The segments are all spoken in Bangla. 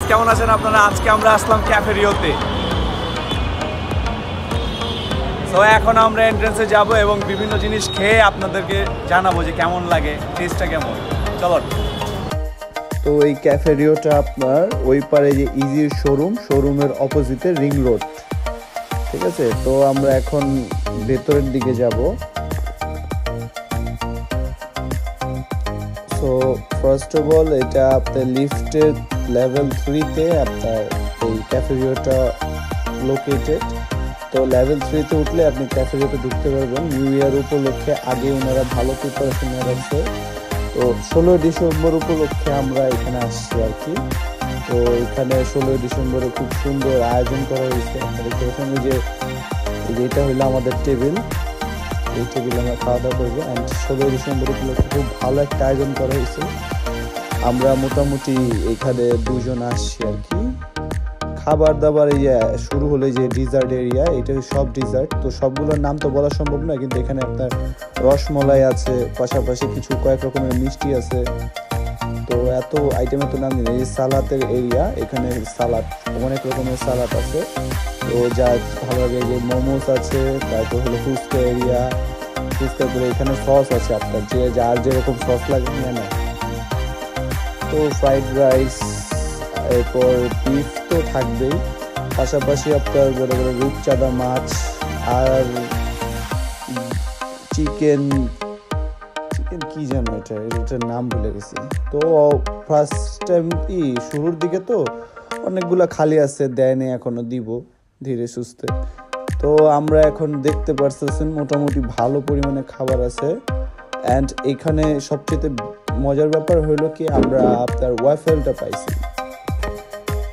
কেমন আছেন আপনারা? আজকে আমরা আসলাম ক্যাফে রিওতে। তো এখন আমরা এন্ট্রান্সে যাব এবং বিভিন্ন জিনিস খেয়ে আপনাদেরকে জানাবো যে কেমন লাগে, টেস্টটা কেমন। চলো। তো এই ক্যাফে রিওটা আপনার ওই পারে যে ইজির শোরুমের অপোজিটে রিং রোড, ঠিক আছে। তো আমরা এখন ভেতরের দিকে যাব। সো ফার্স্ট অফ অল এটা আপনার লিফটের লেভেল 3-তে আপনার এই ক্যাফে রিওটা লোকেটেড। তো লেভেল 3-তে উঠলে আপনি ক্যাফে রিওতে ঢুকতে পারবেন। নিউ ইয়ার উপলক্ষে আগে ওনারা ভালো প্রিপারেশন নিয়ে রাখছে। তো 16 ডিসেম্বর উপলক্ষে আমরা এখানে আসছি আর কি। তো এখানে 16 ডিসেম্বরে খুব সুন্দর আয়োজন করা হয়েছে। যে এটা হইলো আমাদের টেবিল, এই টেবিলে আমরা খাওয়া দাওয়া করবো। অ্যান্ড 16 ডিসেম্বর উপলক্ষে খুব ভালো একটা আয়োজন করা হয়েছে। আমরা মোটামুটি এখানে 2 জন আসছি আর কি। খাবার দাবার শুরু হলে যে ডিজার্ট এরিয়া, এটা সব ডিজার্ট। তো সবগুলোর নাম তো বলা সম্ভব না, কিন্তু এখানে আপনার রসমলাই আছে, পাশাপাশি কিছু কয়েক রকমের মিষ্টি আছে। তো এত আইটেমের তো নাম নেই। এই সালাতের এরিয়া, এখানে সালাদ অনেক রকমের সালাদ আছে। তো যা ভালো লাগে যে মোমোস আছে, তারপর হলো ফুচকা এরিয়া। ফুচকা করে এখানে সস আছে, আপনার যে যার যেরকম সস লাগে নিয়ে নেয়। তো ফ্রাইড রাইস, এরপর বিফ তো থাকবেই, পাশাপাশি আপনার বড় বড় রূপচাঁদা মাছ আর চিকেন কি জানো এটার নাম ভুলে গেছি। তো ফার্স্ট টাইম শুরুর দিকে তো অনেকগুলা খালি আছে, দেয়নি, এখনো দিব ধীরে সুস্থে। তো আমরা এখন দেখতে পারতেছেন মোটামুটি ভালো পরিমাণে খাবার আছে। অ্যান্ড এখানে সবচেয়ে মজার ব্যাপার হইলো কি, আমরা আপনার ওয়াফেলটা পাইছি।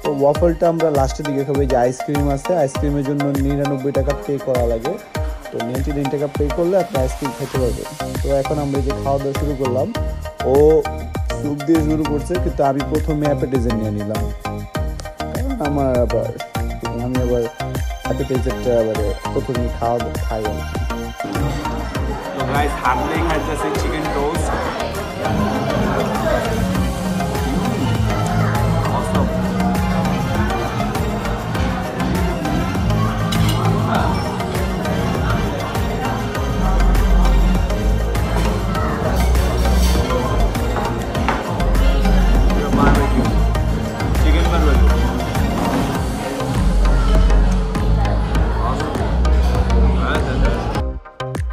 তো ওয়াফেলটা আমরা লাস্টের দিকে খাবো। যে আইসক্রিম আছে, আইসক্রিমের জন্য 99 টাকা পে করা লাগে। তো 99 টাকা পে করলে আপনি আইসক্রিম খেতে পারবেন। তো এখন আমরা যে খাওয়া দাওয়া শুরু করলাম, ও স্যুপ দিয়ে শুরু করছে, কিন্তু আমি প্রথমে অ্যাপেটাইজার নিয়ে নিলাম, কারণ আমি আবার অ্যাপেটাইজারটা প্রথমে খাই আর কি। তো গাইস হার্ডলি খাইতেছে চিকেন টোস্ট।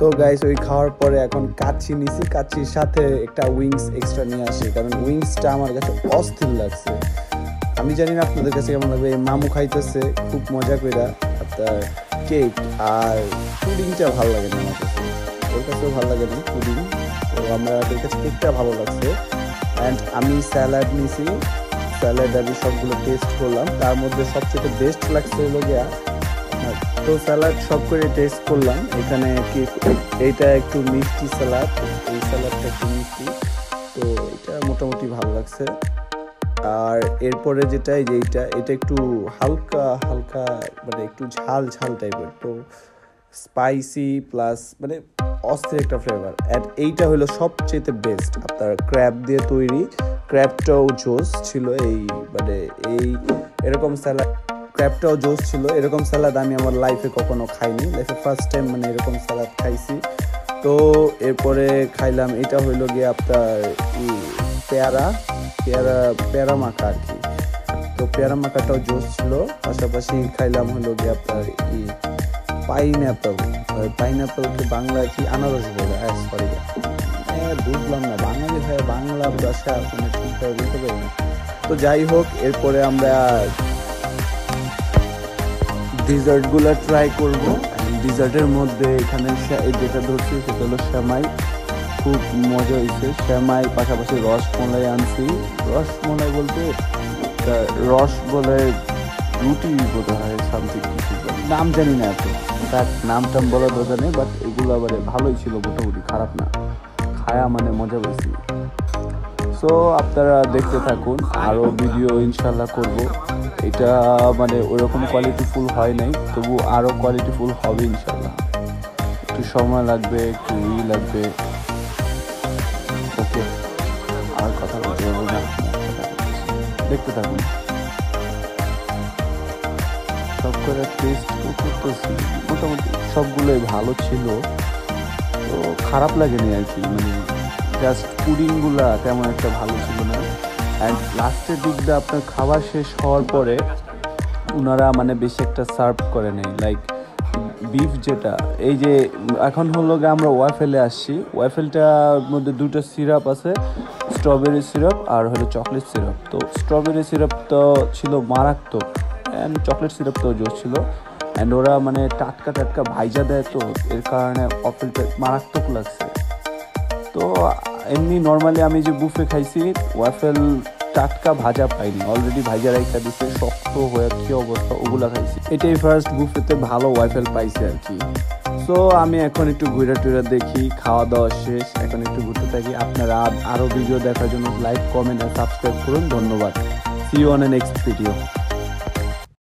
তো গাইস ওই খাওয়ার পরে এখন কাচ্চি নিছি, কাচ্চির সাথে একটা উইংস এক্সট্রা নিয়ে আসি, কারণ উইংসটা আমার কাছে অস্থির লাগছে। আমি জানি না আপনাদের কাছে কেমন লাগবে। মামু খাইতেছে খুব মজা করে আপনার কেক, আর পুডিংটা ভালো লাগে না আমার কাছে, ওর কাছেও ভালো লাগে না পুডিং। তো আমরা ওর কাছে কেকটা ভালো লাগছে। অ্যান্ড আমি স্যালাড নিছি, স্যালাড আমি সবগুলো টেস্ট করলাম। তার মধ্যে সবচেয়ে বেস্ট লাগছে হলো গিয়া, তো স্যালাড সব করে টেস্ট করলাম। এখানে কি এইটা একটু মিষ্টি স্যালাড, এই স্যালাডটা একটু মিষ্টি, তো এটা মোটামুটি ভালো লাগছে। আর এরপরে যেটা এটা একটু হালকা হালকা মানে একটু ঝাল ঝাল টাইপের, তো স্পাইসি প্লাস মানে অস্থির একটা ফ্লেভার। অ্যান্ড এইটা হলো সবচেয়ে বেস্ট, আপনার ক্র্যাব দিয়ে তৈরি। ক্র্যাবটাও জোস ছিল, এই এরকম স্যালাড, ক্র্যাবটাও জোস ছিল। এরকম স্যালাড আমি আমার লাইফে কখনো খাইনি, লাইফে ফার্স্ট টাইম এরকম স্যালাড খাইছি। তো এরপরে খাইলাম, এটা হইলো গিয়ে আপনার পেয়ারা মাখা আর কি। তো পেয়ারা মাখাটাও জোস ছিল। পাশাপাশি খাইলাম হলো গিয়ে আপনার পাইনঅ্যাপলকে বাংলা কি আনারস বলে, সরি বুঝলাম না, বাঙালি ভাই বাংলা ভাষা কোনো ঠিকভাবে বুঝতে পারি না। তো যাই হোক, এরপরে আমরা ডিজার্টগুলো ট্রাই করব। ডিজার্টের মধ্যে এখানে যেটা ধরছি সেটা হলো সেমাই, খুব মজা হয়েছে সেমাই। পাশাপাশি রসমলাই আনছি, রসমলাই বলতে রস বলে রুটি বোধ হয়, সামথিং কিছু নাম জানি না, এত তার নাম টাম বলার দরকার নেই। বাট এগুলো আবার ভালোই ছিল, মোটামুটি খারাপ না, খায়া মজা পেয়েছি। সো আপনারা দেখতে থাকুন, আরও ভিডিও ইনশাল্লাহ করব। এটা ওরকম কোয়ালিটিফুল হয় নাই, তবু আরও কোয়ালিটিফুল হবে ইনশাল্লাহ। একটু সময় লাগবে, একটু লাগবে। ওকে, আর কথা বলতে পারবো না, দেখতে থাকুন। করে টেস্ট করতেছি, মোটামুটি সবগুলোই ভালো ছিল, তো খারাপ লাগেনি আর কি। মানে জাস্ট পুডিংগুলা তেমন একটা ভালো ছিল না। অ্যান্ড লাস্টের দিকটা আপনার খাবার শেষ হওয়ার পরে ওনারা মানে বেশি একটা সার্ভ করে নেই, লাইক বিফ যেটা, এই যে এখন হলো গিয়ে আমরা ওয়াফেলে আসছি, ওয়াফেলটার মধ্যে দুটো সিরাপ আছে, স্ট্রবেরি সিরাপ আর হলো চকলেট সিরাপ। তো স্ট্রবেরি সিরাপ তো ছিল মারাত্মক, অ্যান্ড চকলেট সিরাপ তো জোর ছিল, অ্যান্ড ওরা মানে টাটকা টাটকা ভাইজা দেয়, তো এর কারণে ওয়াফেলটা মারাত্মক লাগছে। তো এমনি নর্মালি আমি যে বুফে খাইছি ওয়াফেল টাটকা ভাজা পাইনি, অলরেডি ভাজা রাইখা দিচ্ছে, শক্ত হয়ে কি অবস্থা, ওগুলা খাইছি। এটাই ফার্স্ট বুফেতে ভালো ওয়াফেল পাইছি আর কি। সো আমি এখন একটু ঘুরে টুরে দেখি, খাওয়া দাওয়া শেষ, এখন একটু ঘুরতে থাকি। আপনারা আরও ভিডিও দেখার জন্য লাইক, কমেন্ট আর সাবস্ক্রাইব করুন। ধন্যবাদ। See you on a next video.